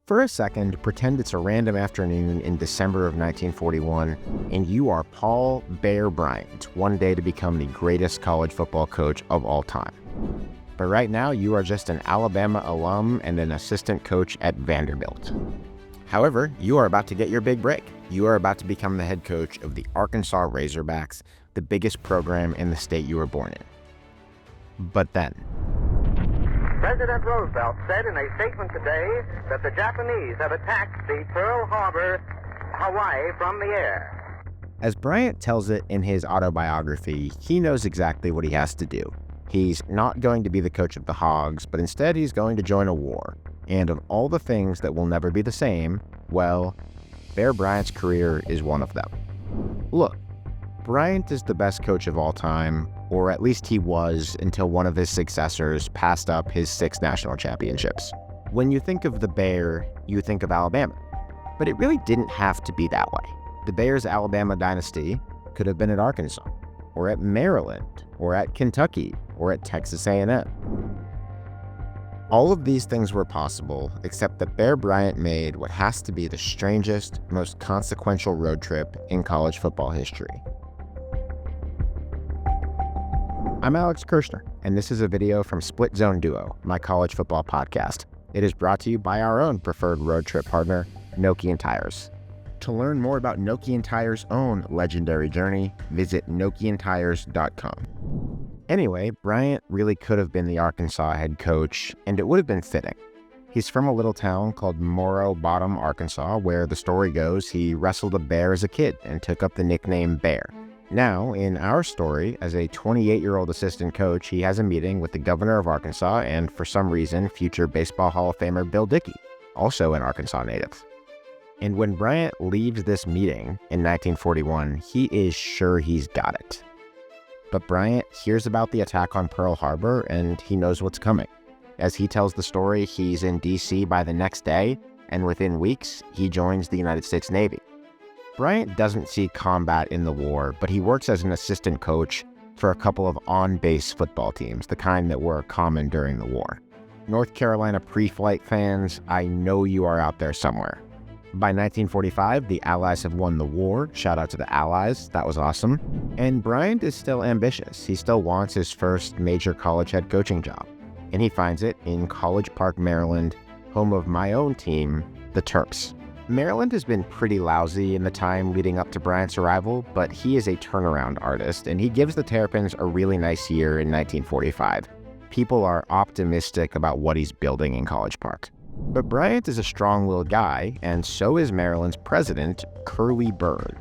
For a second, pretend it's a random afternoon in December of 1941, and you are Paul "Bear" Bryant, one day to become the greatest college football coach of all time. But right now, you are just an Alabama alum and an assistant coach at Vanderbilt. However, you are about to get your big break. You are about to become the head coach of the Arkansas Razorbacks, the biggest program in the state you were born in. But then, President Roosevelt said in a statement today that the Japanese have attacked the Pearl Harbor, Hawaii, from the air. As Bryant tells it in his autobiography, he knows exactly what he has to do. He's not going to be the coach of the Hogs, but instead he's going to join a war. And of all the things that will never be the same, well, Bear Bryant's career is one of them. Look, Bryant is the best coach of all time, or at least he was until one of his successors passed up his 6 national championships. When you think of the Bear, you think of Alabama. But it really didn't have to be that way. The Bears' Alabama dynasty could have been at Arkansas, or at Maryland, or at Kentucky, or at Texas A&M. All of these things were possible, except that Bear Bryant made what has to be the strangest, most consequential road trip in college football history. I'm Alex Kirshner, and this is a video from Split Zone Duo, my college football podcast. It is brought to you by our own preferred road trip partner, Nokian Tyres. To learn more about Nokian Tyres' own legendary journey, visit nokiantires.com. Anyway, Bryant really could have been the Arkansas head coach, and it would have been fitting. He's from a little town called Morrow Bottom, Arkansas, where the story goes he wrestled a bear as a kid and took up the nickname Bear. Now, in our story, as a 28-year-old assistant coach, he has a meeting with the governor of Arkansas and, for some reason, future Baseball Hall of Famer Bill Dickey, also an Arkansas native. And when Bryant leaves this meeting in 1941, he is sure he's got it. But Bryant hears about the attack on Pearl Harbor, and he knows what's coming. As he tells the story, he's in D.C. by the next day, and within weeks, he joins the United States Navy. Bryant doesn't see combat in the war, but he works as an assistant coach for a couple of on-base football teams, the kind that were common during the war. North Carolina pre-flight fans, I know you are out there somewhere. By 1945, the Allies have won the war. Shout out to the Allies. That was awesome. And Bryant is still ambitious. He still wants his first major college head coaching job. And he finds it in College Park, Maryland, home of my own team, the Terps. Maryland has been pretty lousy in the time leading up to Bryant's arrival, but he is a turnaround artist, and he gives the Terrapins a really nice year in 1945. People are optimistic about what he's building in College Park. But Bryant is a strong-willed guy, and so is Maryland's president, Curly Byrd.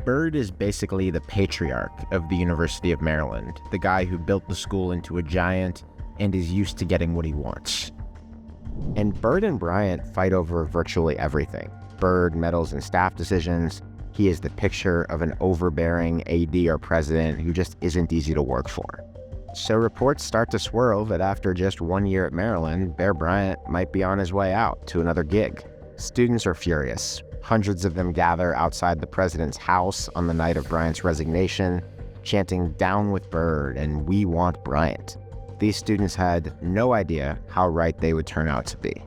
Byrd is basically the patriarch of the University of Maryland, the guy who built the school into a giant and is used to getting what he wants. And Byrd and Bryant fight over virtually everything. Byrd meddles in staff decisions. He is the picture of an overbearing AD or president who just isn't easy to work for. So reports start to swirl that after just 1 year at Maryland, Bear Bryant might be on his way out to another gig. Students are furious. Hundreds of them gather outside the president's house on the night of Bryant's resignation, chanting "Down with Byrd" and "We want Bryant." These students had no idea how right they would turn out to be.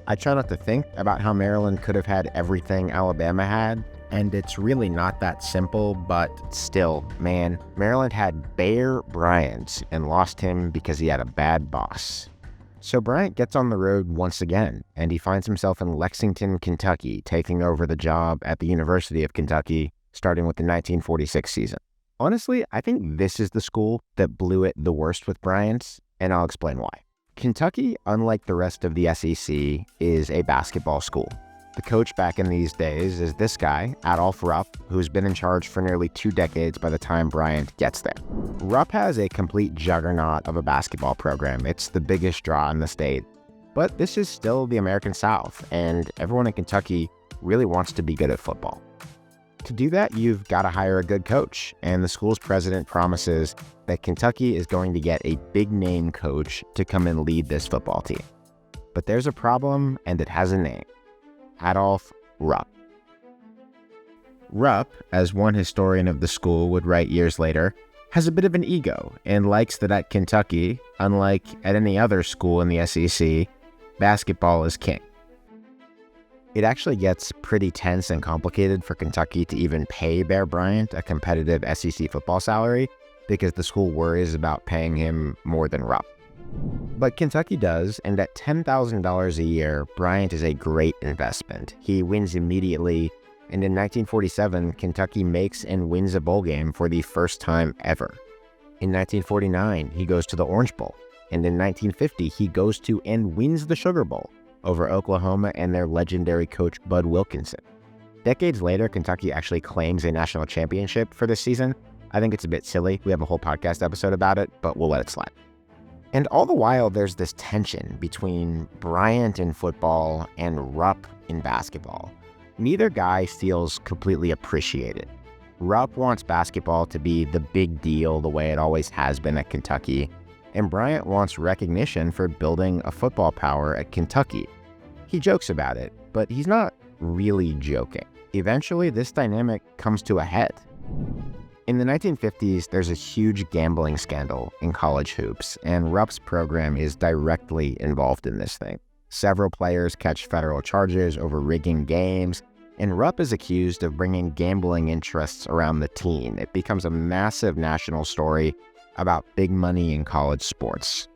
I try not to think about how Maryland could have had everything Alabama had, and it's really not that simple, but still, man, Maryland had Bear Bryant and lost him because he had a bad boss. So Bryant gets on the road once again, and he finds himself in Lexington, Kentucky, taking over the job at the University of Kentucky, starting with the 1946 season. Honestly, I think this is the school that blew it the worst with Bryant, and I'll explain why. Kentucky, unlike the rest of the SEC, is a basketball school. The coach back in these days is this guy, Adolph Rupp, who's been in charge for nearly 2 decades by the time Bryant gets there. Rupp has a complete juggernaut of a basketball program. It's the biggest draw in the state. But this is still the American South, and everyone in Kentucky really wants to be good at football. To do that, you've got to hire a good coach, and the school's president promises that Kentucky is going to get a big-name coach to come and lead this football team. But there's a problem, and it has a name. Adolph Rupp. Rupp, as one historian of the school would write years later, has a bit of an ego and likes that at Kentucky, unlike at any other school in the SEC, basketball is king. It actually gets pretty tense and complicated for Kentucky to even pay Bear Bryant a competitive SEC football salary because the school worries about paying him more than Rupp. But Kentucky does, and at $10,000 a year, Bryant is a great investment. He wins immediately, and in 1947, Kentucky makes and wins a bowl game for the first time ever. In 1949, he goes to the Orange Bowl, and in 1950, he goes to and wins the Sugar Bowl over Oklahoma and their legendary coach Bud Wilkinson. Decades later, Kentucky actually claims a national championship for this season. I think it's a bit silly. We have a whole podcast episode about it, but we'll let it slide. And all the while, there's this tension between Bryant in football and Rupp in basketball. Neither guy feels completely appreciated. Rupp wants basketball to be the big deal the way it always has been at Kentucky, and Bryant wants recognition for building a football power at Kentucky. He jokes about it, but he's not really joking. Eventually, this dynamic comes to a head. In the 1950s, there's a huge gambling scandal in college hoops, and Rupp's program is directly involved in this thing. Several players catch federal charges over rigging games, and Rupp is accused of bringing gambling interests around the team. It becomes a massive national story about big money in college sports.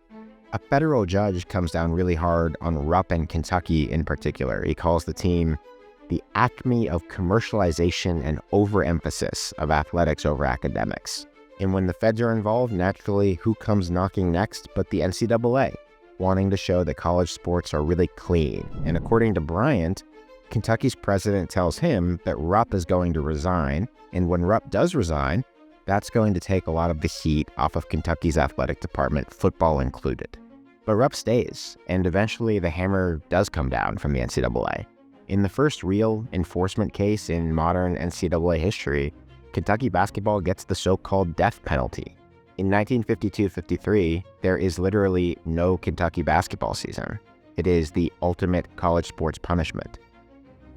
A federal judge comes down really hard on Rupp and Kentucky in particular. He calls the team the acme of commercialization and overemphasis of athletics over academics. And when the feds are involved, naturally, who comes knocking next but the NCAA, wanting to show that college sports are really clean. And according to Bryant, Kentucky's president tells him that Rupp is going to resign, and when Rupp does resign, that's going to take a lot of the heat off of Kentucky's athletic department, football included. But Rupp stays, and eventually the hammer does come down from the NCAA. In the first real enforcement case in modern NCAA history, Kentucky basketball gets the so-called death penalty. In 1952-53, there is literally no Kentucky basketball season. It is the ultimate college sports punishment.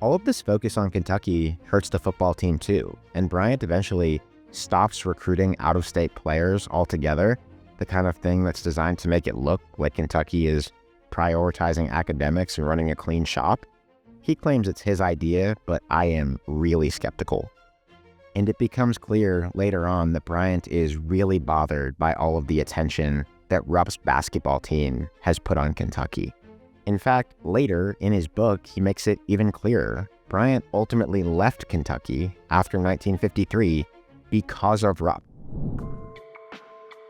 All of this focus on Kentucky hurts the football team too, and Bryant eventually stops recruiting out-of-state players altogether, the kind of thing that's designed to make it look like Kentucky is prioritizing academics and running a clean shop. He claims it's his idea, but I am really skeptical. And it becomes clear later on that Bryant is really bothered by all of the attention that Rupp's basketball team has put on Kentucky. In fact, later in his book, he makes it even clearer. Bryant ultimately left Kentucky after 1953 because of Rupp.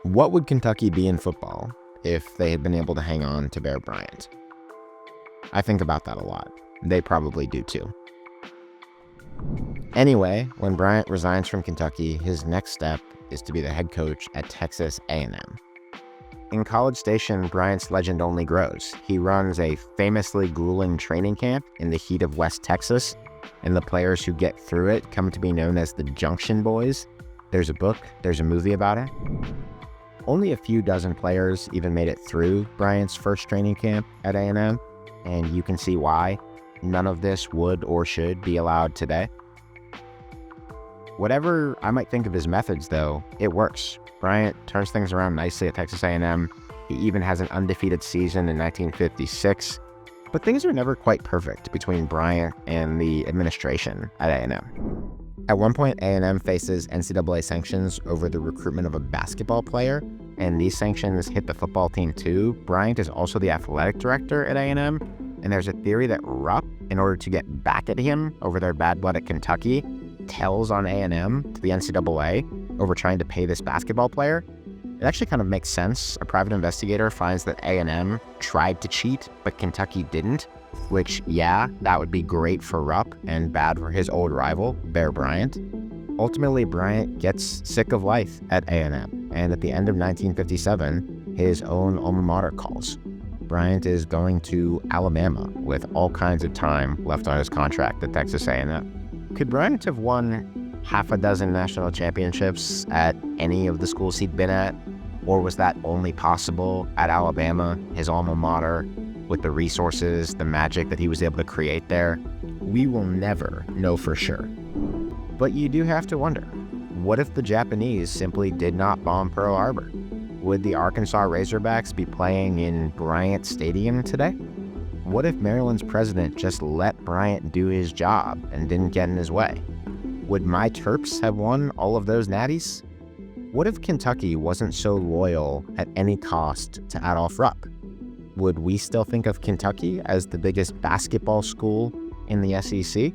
What would Kentucky be in football if they had been able to hang on to Bear Bryant? I think about that a lot. They probably do too. Anyway, when Bryant resigns from Kentucky, his next step is to be the head coach at Texas A&M. In College Station, Bryant's legend only grows. He runs a famously grueling training camp in the heat of West Texas, and the players who get through it come to be known as the Junction Boys. There's a book, there's a movie about it. Only a few dozen players even made it through Bryant's first training camp at A&M, and you can see why. None of this would or should be allowed today. Whatever I might think of his methods, though, it works. Bryant turns things around nicely at Texas A&M. He even has an undefeated season in 1956. But things are never quite perfect between Bryant and the administration at A&M. At one point, A&M faces NCAA sanctions over the recruitment of a basketball player, and these sanctions hit the football team too. Bryant is also the athletic director at A&M, and there's a theory that Rupp, in order to get back at him over their bad blood at Kentucky, tells on A&M to the NCAA over trying to pay this basketball player. It actually kind of makes sense. A private investigator finds that A&M tried to cheat, but Kentucky didn't, which, yeah, that would be great for Rupp and bad for his old rival, Bear Bryant. Ultimately, Bryant gets sick of life at A&M, and at the end of 1957, his own alma mater calls. Bryant is going to Alabama with all kinds of time left on his contract at Texas A&M. Could Bryant have won half a dozen national championships at any of the schools he'd been at? Or was that only possible at Alabama, his alma mater, with the resources, the magic that he was able to create there? We will never know for sure. But you do have to wonder, what if the Japanese simply did not bomb Pearl Harbor? Would the Arkansas Razorbacks be playing in Bryant Stadium today? What if Maryland's president just let Bryant do his job and didn't get in his way? Would my Terps have won all of those natties? What if Kentucky wasn't so loyal at any cost to Adolph Rupp? Would we still think of Kentucky as the biggest basketball school in the SEC?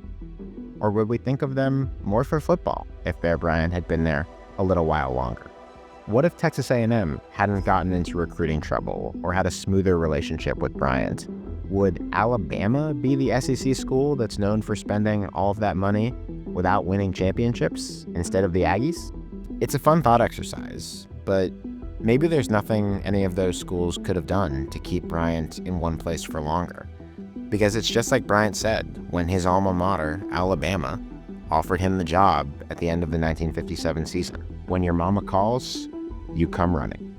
Or would we think of them more for football if Bear Bryant had been there a little while longer? What if Texas A&M hadn't gotten into recruiting trouble or had a smoother relationship with Bryant? Would Alabama be the SEC school that's known for spending all of that money without winning championships instead of the Aggies? It's a fun thought exercise, but maybe there's nothing any of those schools could have done to keep Bryant in one place for longer. Because it's just like Bryant said when his alma mater, Alabama, offered him the job at the end of the 1957 season. When your mama calls, you come running.